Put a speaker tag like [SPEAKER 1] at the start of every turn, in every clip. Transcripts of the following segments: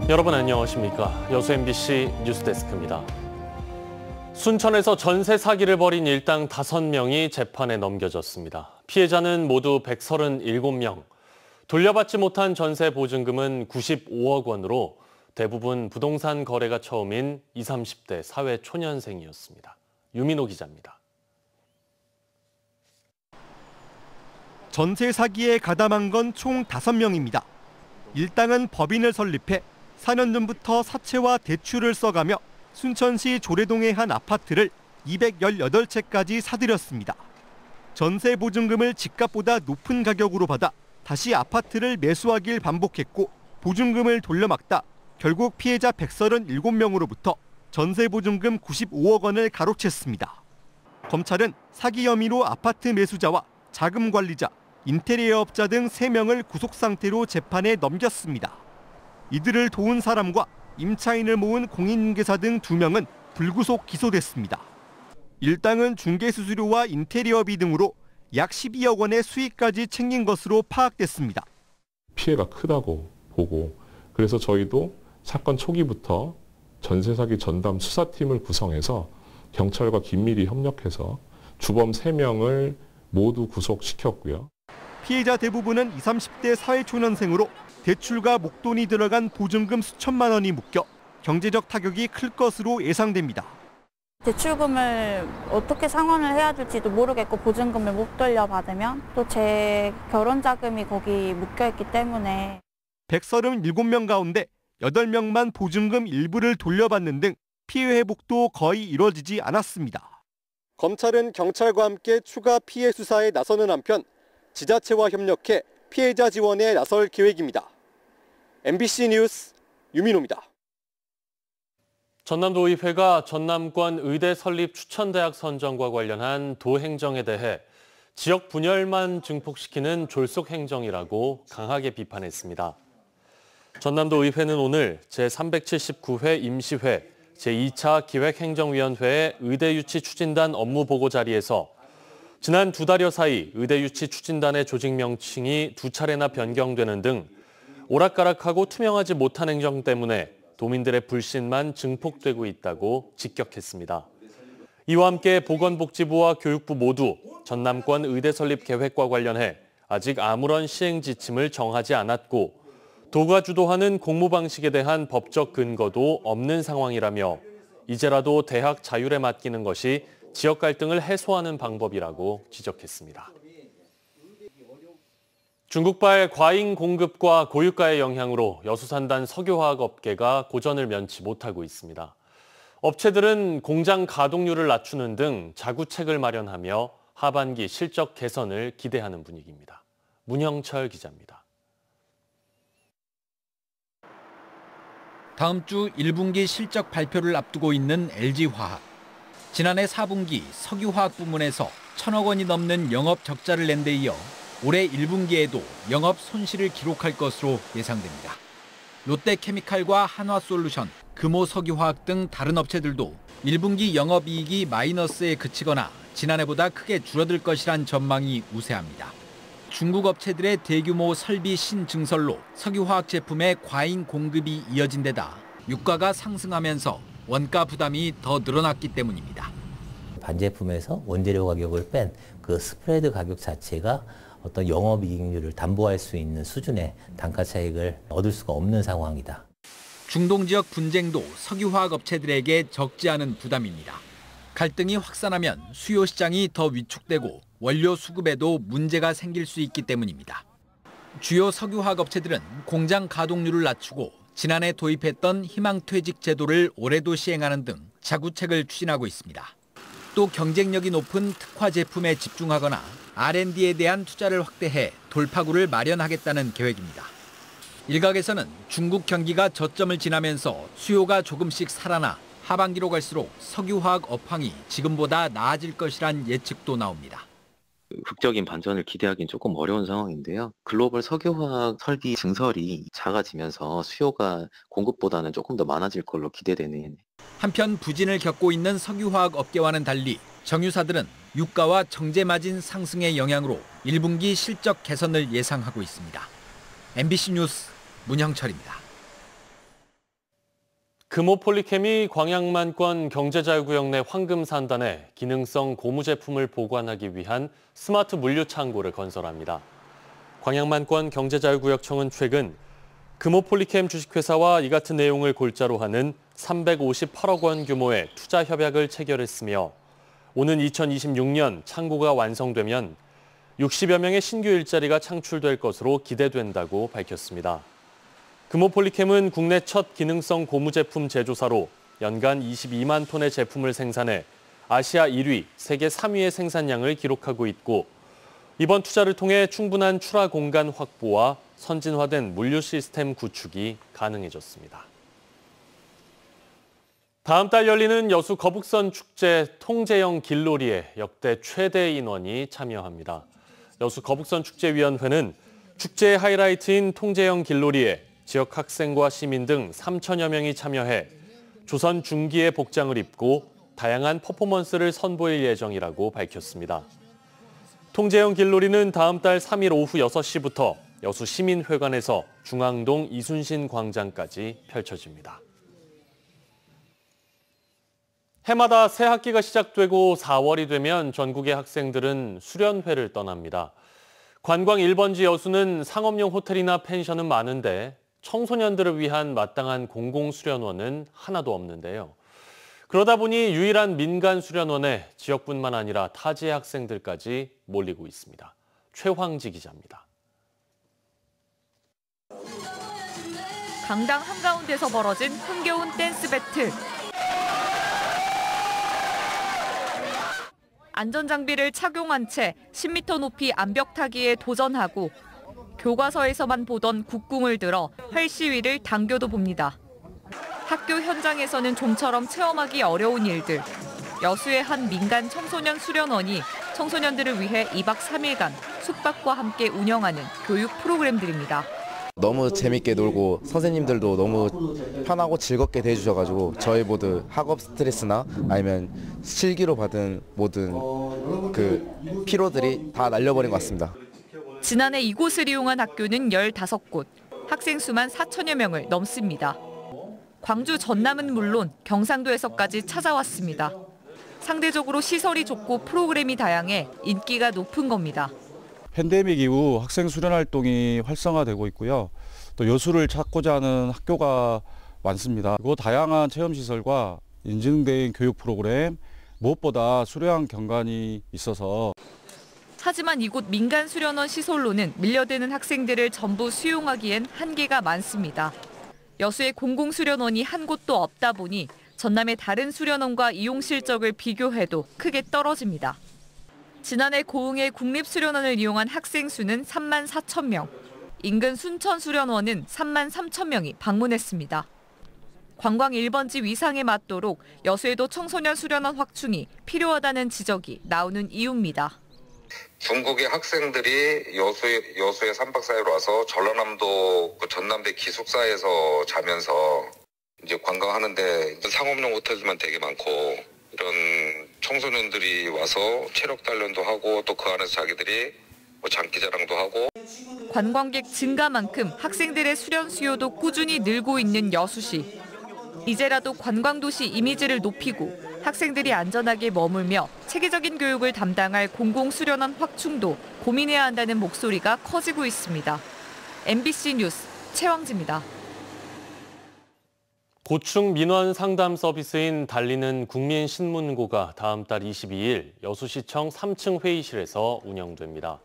[SPEAKER 1] 여러분 안녕하십니까? 여수 MBC 뉴스데스크입니다. 순천에서 전세 사기를 벌인 일당 5명이 재판에 넘겨졌습니다. 피해자는 모두 137명. 돌려받지 못한 전세 보증금은 95억 원으로 대부분 부동산 거래가 처음인 20, 30대 사회 초년생이었습니다. 유민호 기자입니다.
[SPEAKER 2] 전세 사기에 가담한 건 총 5명입니다. 일당은 법인을 설립해 4년 전부터 사채와 대출을 써가며 순천시 조례동의 한 아파트를 218채까지 사들였습니다. 전세 보증금을 집값보다 높은 가격으로 받아 다시 아파트를 매수하길 반복했고 보증금을 돌려막다 결국 피해자 137명으로부터 전세 보증금 95억 원을 가로챘습니다. 검찰은 사기 혐의로 아파트 매수자와 자금 관리자, 인테리어업자 등 3명을 구속 상태로 재판에 넘겼습니다. 이들을 도운 사람과 임차인을 모은 공인중개사 등 2명은 불구속 기소됐습니다. 일당은 중개수수료와 인테리어비 등으로 약 12억 원의 수익까지 챙긴 것으로 파악됐습니다.
[SPEAKER 3] 피해가 크다고 보고 그래서 저희도 사건 초기부터 전세 사기 전담 수사팀을 구성해서 경찰과 긴밀히 협력해서 주범 3명을 모두 구속시켰고요.
[SPEAKER 2] 피해자 대부분은 20, 30대 사회초년생으로 대출과 목돈이 들어간 보증금 수천만 원이 묶여 경제적 타격이 클 것으로 예상됩니다.
[SPEAKER 4] 대출금을 어떻게 상환을 해야 될지도 모르겠고 보증금을 못 돌려받으면 또 제 결혼 자금이 거기 묶여있기 때문에
[SPEAKER 2] 137명 가운데 8명만 보증금 일부를 돌려받는 등 피해 회복도 거의 이루어지지 않았습니다. 검찰은 경찰과 함께 추가 피해 수사에 나서는 한편 지자체와 협력해 피해자 지원에 나설 계획입니다. MBC 뉴스 유민호입니다.
[SPEAKER 1] 전남도의회가 전남권 의대 설립 추천대학 선정과 관련한 도행정에 대해 지역 분열만 증폭시키는 졸속 행정이라고 강하게 비판했습니다. 전남도의회는 오늘 제379회 임시회 제2차 기획행정위원회의 의대 유치 추진단 업무 보고 자리에서 지난 2달여 사이 의대 유치 추진단의 조직 명칭이 2차례나 변경되는 등 오락가락하고 투명하지 못한 행정 때문에 도민들의 불신만 증폭되고 있다고 직격했습니다. 이와 함께 보건복지부와 교육부 모두 전남권 의대 설립 계획과 관련해 아직 아무런 시행 지침을 정하지 않았고 도가 주도하는 공모 방식에 대한 법적 근거도 없는 상황이라며 이제라도 대학 자율에 맡기는 것이 지역 갈등을 해소하는 방법이라고 지적했습니다. 중국발 과잉 공급과 고유가의 영향으로 여수산단 석유화학 업계가 고전을 면치 못하고 있습니다. 업체들은 공장 가동률을 낮추는 등 자구책을 마련하며 하반기 실적 개선을 기대하는 분위기입니다. 문형철 기자입니다.
[SPEAKER 5] 다음 주 1분기 실적 발표를 앞두고 있는 LG화학. 지난해 4분기 석유화학 부문에서 1,000억 원이 넘는 영업 적자를 낸 데 이어 올해 1분기에도 영업 손실을 기록할 것으로 예상됩니다. 롯데케미칼과 한화솔루션, 금호석유화학 등 다른 업체들도 1분기 영업이익이 마이너스에 그치거나 지난해보다 크게 줄어들 것이란 전망이 우세합니다. 중국 업체들의 대규모 설비 신증설로 석유화학 제품의 과잉 공급이 이어진 데다 유가가 상승하면서 원가 부담이 더 늘어났기 때문입니다.
[SPEAKER 6] 반제품에서 원재료 가격을 뺀 그 스프레드 가격 자체가 어떤 영업이익률을 담보할 수 있는 수준의 단가 차익을 얻을 수가 없는 상황이다.
[SPEAKER 5] 중동 지역 분쟁도 석유화학 업체들에게 적지 않은 부담입니다. 갈등이 확산하면 수요 시장이 더 위축되고 원료 수급에도 문제가 생길 수 있기 때문입니다. 주요 석유화학 업체들은 공장 가동률을 낮추고 지난해 도입했던 희망퇴직 제도를 올해도 시행하는 등 자구책을 추진하고 있습니다. 또 경쟁력이 높은 특화 제품에 집중하거나 R&D에 대한 투자를 확대해 돌파구를 마련하겠다는 계획입니다. 일각에서는 중국 경기가 저점을 지나면서 수요가 조금씩 살아나 하반기로 갈수록 석유화학 업황이 지금보다 나아질 것이란 예측도 나옵니다.
[SPEAKER 7] 극적인 반전을 기대하기는 조금 어려운 상황인데요. 글로벌 석유화학 설비 증설이 작아지면서 수요가 공급보다는 조금 더 많아질 걸로 기대되는.
[SPEAKER 5] 한편 부진을 겪고 있는 석유화학 업계와는 달리 정유사들은 유가와 정제 마진 상승의 영향으로 1분기 실적 개선을 예상하고 있습니다. MBC 뉴스 문형철입니다.
[SPEAKER 1] 금호폴리캠이 광양만권 경제자유구역 내 황금산단에 기능성 고무 제품을 보관하기 위한 스마트 물류 창고를 건설합니다. 광양만권 경제자유구역청은 최근 금호폴리캠 주식회사와 이 같은 내용을 골자로 하는 358억 원 규모의 투자 협약을 체결했으며 오는 2026년 창고가 완성되면 60여 명의 신규 일자리가 창출될 것으로 기대된다고 밝혔습니다. 금호폴리캠은 국내 첫 기능성 고무 제품 제조사로 연간 22만 톤의 제품을 생산해 아시아 1위, 세계 3위의 생산량을 기록하고 있고 이번 투자를 통해 충분한 출하 공간 확보와 선진화된 물류 시스템 구축이 가능해졌습니다. 다음 달 열리는 여수 거북선 축제 통제형 길놀이에 역대 최대 인원이 참여합니다. 여수 거북선 축제위원회는 축제의 하이라이트인 통제형 길놀이에 지역 학생과 시민 등 3천여 명이 참여해 조선 중기의 복장을 입고 다양한 퍼포먼스를 선보일 예정이라고 밝혔습니다. 통제형 길놀이는 다음 달 3일 오후 6시부터 여수 시민회관에서 중앙동 이순신 광장까지 펼쳐집니다. 해마다 새 학기가 시작되고 4월이 되면 전국의 학생들은 수련회를 떠납니다. 관광 1번지 여수는 상업용 호텔이나 펜션은 많은데 청소년들을 위한 마땅한 공공수련원은 하나도 없는데요. 그러다 보니 유일한 민간 수련원에 지역뿐만 아니라 타지의 학생들까지 몰리고 있습니다. 최황지 기자입니다.
[SPEAKER 8] 강당 한가운데서 벌어진 흥겨운 댄스 배틀. 안전장비를 착용한 채 10m 높이 암벽 타기에 도전하고 교과서에서만 보던 국궁을 들어 활시위를 당겨도 봅니다. 학교 현장에서는 좀처럼 체험하기 어려운 일들. 여수의 한 민간 청소년 수련원이 청소년들을 위해 2박 3일간 숙박과 함께 운영하는 교육 프로그램들입니다.
[SPEAKER 9] 너무 재밌게 놀고 선생님들도 너무 편하고 즐겁게 대해주셔가지고 저희 모두 학업 스트레스나 아니면 실기로 받은 모든 그 피로들이 다 날려버린 것 같습니다.
[SPEAKER 8] 지난해 이곳을 이용한 학교는 15곳, 학생 수만 4천여 명을 넘습니다. 광주 전남은 물론 경상도에서까지 찾아왔습니다. 상대적으로 시설이 좋고 프로그램이 다양해 인기가 높은 겁니다.
[SPEAKER 10] 팬데믹 이후 학생 수련 활동이 활성화되고 있고요. 또 여수를 찾고자 하는 학교가 많습니다. 그리고 다양한 체험시설과 인증된 교육 프로그램, 무엇보다 수려한 경관이 있어서
[SPEAKER 8] 하지만 이곳 민간 수련원 시설로는 밀려드는 학생들을 전부 수용하기엔 한계가 많습니다. 여수에 공공수련원이 한 곳도 없다 보니 전남의 다른 수련원과 이용 실적을 비교해도 크게 떨어집니다. 지난해 고흥의 국립수련원을 이용한 학생 수는 3만 4천 명, 인근 순천수련원은 3만 3천 명이 방문했습니다. 관광 1번지 위상에 맞도록 여수에도 청소년 수련원 확충이 필요하다는 지적이 나오는 이유입니다.
[SPEAKER 11] 중국의 학생들이 여수에 3박 4일 와서 전라남도 전남대 기숙사에서 자면서 이제 관광하는데 상업용 호텔들만 되게 많고 이런 청소년들이 와서 체력 단련도 하고 또 그 안에서 자기들이 장기자랑도 하고.
[SPEAKER 8] 관광객 증가만큼 학생들의 수련 수요도 꾸준히 늘고 있는 여수시. 이제라도 관광도시 이미지를 높이고 학생들이 안전하게 머물며 체계적인 교육을 담당할 공공수련원 확충도 고민해야 한다는 목소리가 커지고 있습니다. MBC 뉴스 최황지입니다.
[SPEAKER 1] 고충 민원 상담 서비스인 달리는 국민신문고가 다음 달 22일 여수시청 3층 회의실에서 운영됩니다.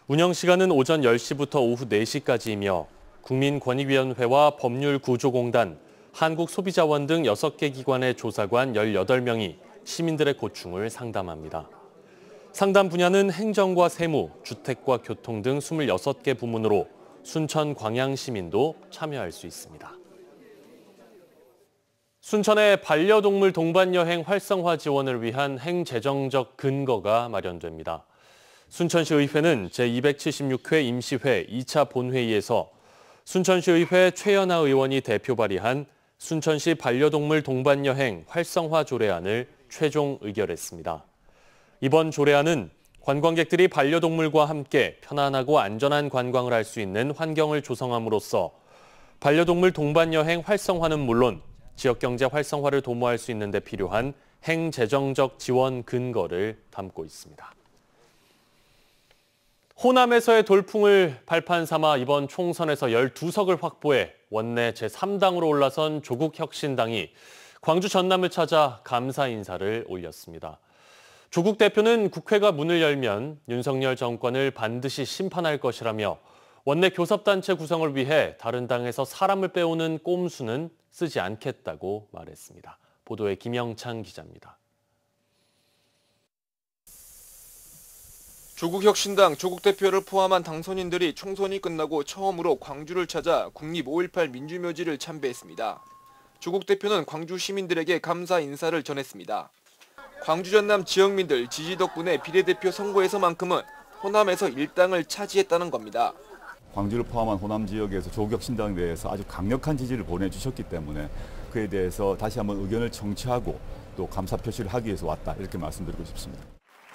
[SPEAKER 1] 운영 시간은 오전 10시부터 오후 4시까지이며 국민권익위원회와 법률구조공단, 한국소비자원 등 6개 기관의 조사관 18명이 시민들의 고충을 상담합니다. 상담 분야는 행정과 세무, 주택과 교통 등 26개 부문으로 순천 광양 시민도 참여할 수 있습니다. 순천의 반려동물 동반여행 활성화 지원을 위한 행재정적 근거가 마련됩니다. 순천시 의회는 제276회 임시회 2차 본회의에서 순천시 의회 최연아 의원이 대표 발의한 순천시 반려동물 동반여행 활성화 조례안을 최종 의결했습니다. 이번 조례안은 관광객들이 반려동물과 함께 편안하고 안전한 관광을 할 수 있는 환경을 조성함으로써 반려동물 동반여행 활성화는 물론 지역 경제 활성화를 도모할 수 있는 데 필요한 행재정적 지원 근거를 담고 있습니다. 호남에서의 돌풍을 발판 삼아 이번 총선에서 12석을 확보해 원내 제3당으로 올라선 조국혁신당이 광주 전남을 찾아 감사 인사를 올렸습니다. 조국 대표는 국회가 문을 열면 윤석열 정권을 반드시 심판할 것이라며 원내 교섭단체 구성을 위해 다른 당에서 사람을 빼오는 꼼수는 쓰지 않겠다고 말했습니다. 보도에 김영창 기자입니다.
[SPEAKER 12] 조국혁신당 조국 대표를 포함한 당선인들이 총선이 끝나고 처음으로 광주를 찾아 국립 5.18 민주묘지를 참배했습니다. 조국 대표는 광주 시민들에게 감사 인사를 전했습니다. 광주 전남 지역민들 지지 덕분에 비례대표 선거에서만큼은 호남에서 1당을 차지했다는 겁니다.
[SPEAKER 13] 광주를 포함한 호남 지역에서 조국혁신당에 대해서 아주 강력한 지지를 보내주셨기 때문에 그에 대해서 다시 한번 의견을 청취하고 또 감사 표시를 하기 위해서 왔다, 이렇게 말씀드리고 싶습니다.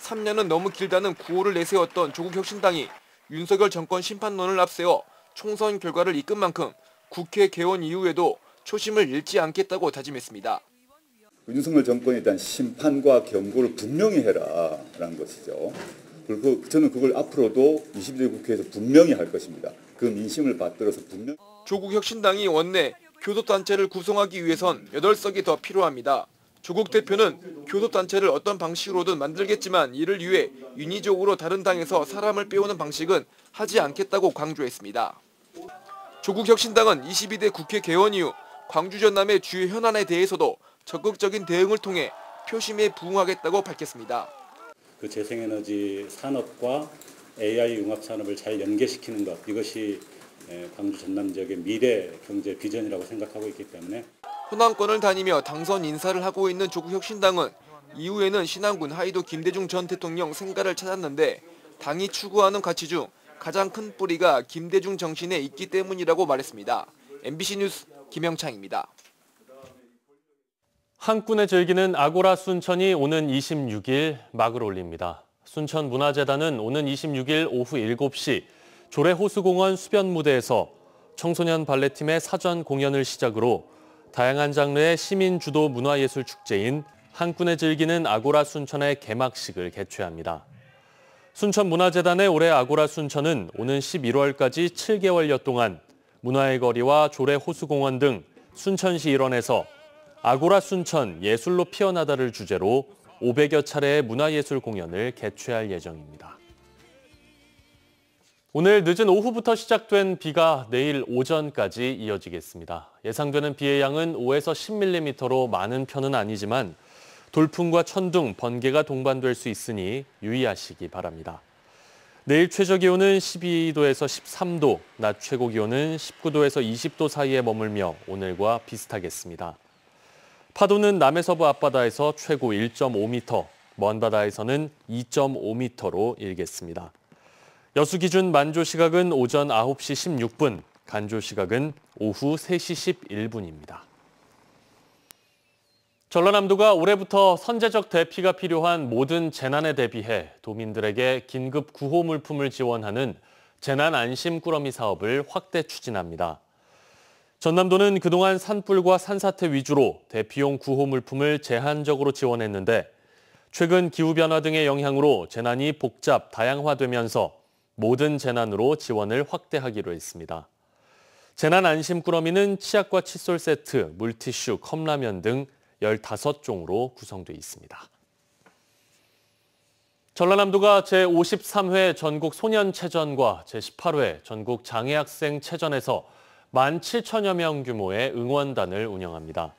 [SPEAKER 12] 3년은 너무 길다는 구호를 내세웠던 조국혁신당이 윤석열 정권 심판론을 앞세워 총선 결과를 이끈 만큼 국회 개원 이후에도 초심을 잃지 않겠다고 다짐했습니다.
[SPEAKER 14] 윤석열 정권에 대한 심판과 경고를 분명히 해라라는 것이죠. 그리고 저는 그걸 앞으로도 21대 국회에서 분명히 할 것입니다. 그 민심을 받들어서 분명히.
[SPEAKER 12] 조국혁신당이 원내 교섭단체를 구성하기 위해선 8석이 더 필요합니다. 조국 대표는 교섭단체를 어떤 방식으로든 만들겠지만 이를 위해 인위적으로 다른 당에서 사람을 빼오는 방식은 하지 않겠다고 강조했습니다. 조국혁신당은 22대 국회 개원 이후 광주 전남의 주요 현안에 대해서도 적극적인 대응을 통해 표심에 부응하겠다고 밝혔습니다.
[SPEAKER 15] 그 재생에너지 산업과 AI 융합 산업을 잘 연계시키는 것, 이것이 광주 전남 지역의 미래 경제 비전이라고 생각하고 있기 때문에
[SPEAKER 12] 호남권을 다니며 당선 인사를 하고 있는 조국혁신당은 이후에는 신안군 하이도 김대중 전 대통령 생가를 찾았는데 당이 추구하는 가치 중 가장 큰 뿌리가 김대중 정신에 있기 때문이라고 말했습니다. MBC 뉴스 김영창입니다.
[SPEAKER 1] 한눈에 즐기는 아고라 순천이 오는 26일 막을 올립니다. 순천문화재단은 오는 26일 오후 7시 조례호수공원 수변무대에서 청소년 발레팀의 사전 공연을 시작으로 다양한 장르의 시민주도 문화예술 축제인 한눈에 즐기는 아고라 순천의 개막식을 개최합니다. 순천문화재단의 올해 아고라 순천은 오는 11월까지 7개월여 동안 문화의 거리와 조례호수공원 등 순천시 일원에서 아고라 순천 예술로 피어나다를 주제로 500여 차례의 문화예술 공연을 개최할 예정입니다. 오늘 늦은 오후부터 시작된 비가 내일 오전까지 이어지겠습니다. 예상되는 비의 양은 5에서 10mm로 많은 편은 아니지만 돌풍과 천둥, 번개가 동반될 수 있으니 유의하시기 바랍니다. 내일 최저기온은 12도에서 13도, 낮 최고기온은 19도에서 20도 사이에 머물며 오늘과 비슷하겠습니다. 파도는 남해서부 앞바다에서 최고 1.5m, 먼 바다에서는 2.5m로 일겠습니다. 여수 기준 만조 시각은 오전 9시 16분, 간조 시각은 오후 3시 11분입니다. 전라남도가 올해부터 선제적 대피가 필요한 모든 재난에 대비해 도민들에게 긴급 구호 물품을 지원하는 재난 안심 꾸러미 사업을 확대 추진합니다. 전남도는 그동안 산불과 산사태 위주로 대피용 구호 물품을 제한적으로 지원했는데 최근 기후변화 등의 영향으로 재난이 복잡, 다양화되면서 모든 재난으로 지원을 확대하기로 했습니다. 재난 안심 꾸러미는 치약과 칫솔 세트, 물티슈, 컵라면 등 15종으로 구성돼 있습니다. 전라남도가 제53회 전국 소년체전과 제18회 전국 장애학생체전에서 17,000여 명 규모의 응원단을 운영합니다.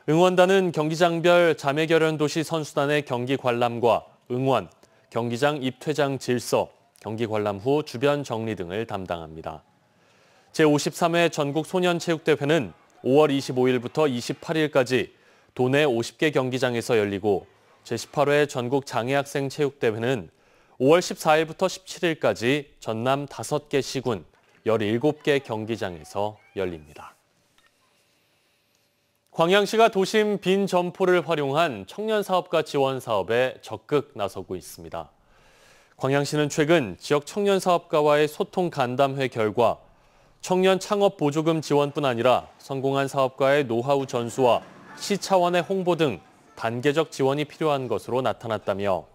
[SPEAKER 1] 응원단은 경기장별 자매결연도시 선수단의 경기 관람과 응원, 경기장 입퇴장 질서, 경기 관람 후 주변 정리 등을 담당합니다. 제53회 전국 소년체육대회는 5월 25일부터 28일까지 도내 50개 경기장에서 열리고 제18회 전국 장애학생 체육대회는 5월 14일부터 17일까지 전남 5개 시군 17개 경기장에서 열립니다. 광양시가 도심 빈 점포를 활용한 청년 사업가 지원 사업에 적극 나서고 있습니다. 광양시는 최근 지역 청년 사업가와의 소통 간담회 결과 청년 창업 보조금 지원뿐 아니라 성공한 사업가의 노하우 전수와 시 차원의 홍보 등 단계적 지원이 필요한 것으로 나타났다며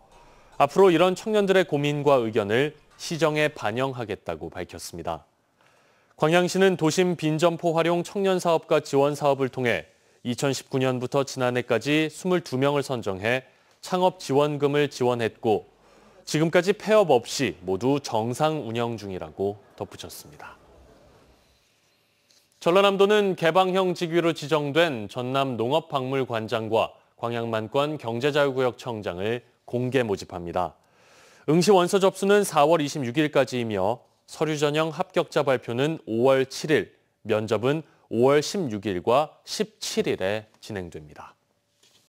[SPEAKER 1] 앞으로 이런 청년들의 고민과 의견을 시정에 반영하겠다고 밝혔습니다. 광양시는 도심 빈점포 활용 청년 사업가 지원 사업을 통해 2019년부터 지난해까지 22명을 선정해 창업 지원금을 지원했고 지금까지 폐업 없이 모두 정상 운영 중이라고 덧붙였습니다. 전라남도는 개방형 직위로 지정된 전남 농업박물관장과 광양만권 경제자유구역청장을 공개 모집합니다. 응시 원서 접수는 4월 26일까지이며 서류 전형 합격자 발표는 5월 7일, 면접은 5월 16일과 17일에 진행됩니다.